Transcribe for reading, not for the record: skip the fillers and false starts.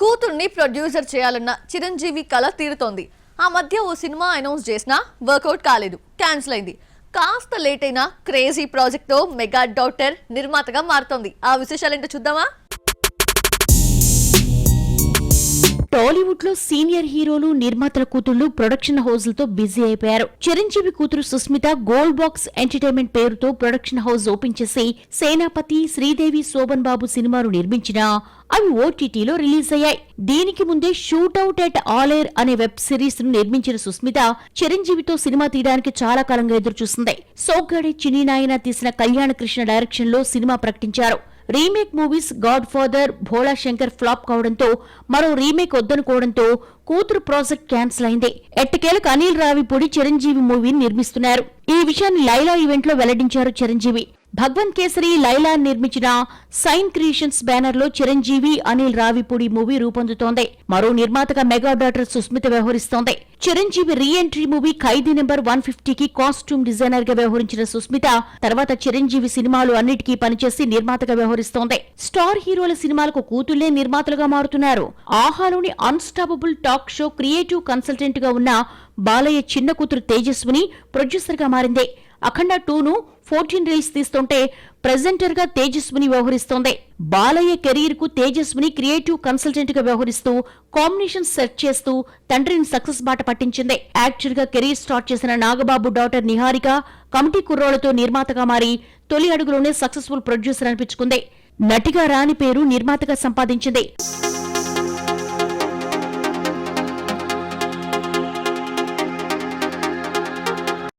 కూతుర్ని ప్రొడ్యూసర్ చేయాలన్న చిరంజీవి కళ తీరుతోంది. ఆ మధ్య ఓ సినిమా అనౌన్స్ చేసినా వర్కౌట్ కాలేదు, క్యాన్సిల్ అయింది. కాస్త లేట్ అయినా క్రేజీ ప్రాజెక్ట్ తో మెగా డాటర్ నిర్మాతగా మారుతోంది. ఆ విశేషాలేంటో చూద్దామా? టాలీవుడ్ లో సీనియర్ హీరోలు, నిర్మాతల కూతుళ్లు ప్రొడక్షన్ హౌస్లతో బిజీ అయిపోయారు. చిరంజీవి కూతురు సుస్మిత గోల్డ్ బాక్స్ ఎంటర్టైన్మెంట్ పేరుతో ప్రొడక్షన్ హౌస్ ఓపెన్ చేసి సేనాపతి, శ్రీదేవి, శోభన్ బాబు సినిమాలు నిర్మించినా అవి ఓటీటీలో రిలీజ్ అయ్యాయి. దీనికి ముందే షూట్అవుట్ ఎట్ ఆల్ ఎయిర్ అనే వెబ్ సిరీస్ ను నిర్మించిన సుస్మిత చిరంజీవితో సినిమా తీయడానికి చాలా కాలంగా ఎదురుచూస్తుంది. సోగ్గాడే చిన్ని నాయన తీసిన కళ్యాణ కృష్ణ డైరెక్షన్ లో సినిమా ప్రకటించారు. రీమేక్ మూవీస్ గాడ్ ఫాదర్, భోళా శంకర్ ఫ్లాప్ కావడంతో మరో రీమేక్ వద్దనుకోవడంతో కూతురు ప్రాజెక్ట్ క్యాన్సిల్ అయింది. ఎట్టకేలకు అనిల్ రావిపూడి చిరంజీవి మూవీని నిర్మిస్తున్నారు. ఈ విషయాన్ని లైలా ఈవెంట్ లో వెల్లడించారు చిరంజీవి. భగవంత్ కేసరి లైలా నిర్మించిన సైన్ క్రియేషన్స్ బ్యానర్ లో చిరంజీవి, అనిల్ రావిపూడి మూవీ రూపొందుతోంది. మరో నిర్మాతగా మెగా డాటర్ సుస్మిత వ్యవహరిస్తోంది. Chiranjeevi re entry movie Khaidi number 150కి కాస్ట్యూమ్ డిజైనర్ గా వ్యవహరించిన సుస్మిత తర్వాత చిరంజీవి సినిమాలు అన్నిటికీ పనిచేసి నిర్మాతగా వ్యవహరిస్తోంది. స్టార్ హీరోల సినిమాలకు కూతుళ్లే నిర్మాతలుగా మారుతున్నారు. ఆహాలోని unstoppable talk show creative consultant గా ఉన్న బాలయ్య చిన్న కూతురు తేజస్విని ప్రొడ్యూసర్ గా మారింది. అఖండ 2ను 14 రీల్స్ తీస్తుంటే ప్రెజెంటర్ గా తేజస్విని వ్యవహరిస్తోంది. బాలయ్య కెరీర్ కు తేజస్విని క్రియేటివ్ కన్సల్టెంట్ గా వ్యవహరిస్తూ కాంబినేషన్ సెట్ చేస్తూ తండ్రిని సక్సెస్ బాట పట్టించింది. యాక్టర్ గా కెరీర్ స్టార్ట్ చేసిన నాగబాబు డాటర్ నిహారిక కమిటీ కుర్రోళ్లతో నిర్మాతగా మారి తొలి అడుగులోనే సక్సెస్ఫుల్ ప్రొడ్యూసర్ అనిపించుకుంది. నటిగా రాని పేరు నిర్మాతగా సంపాదించింది.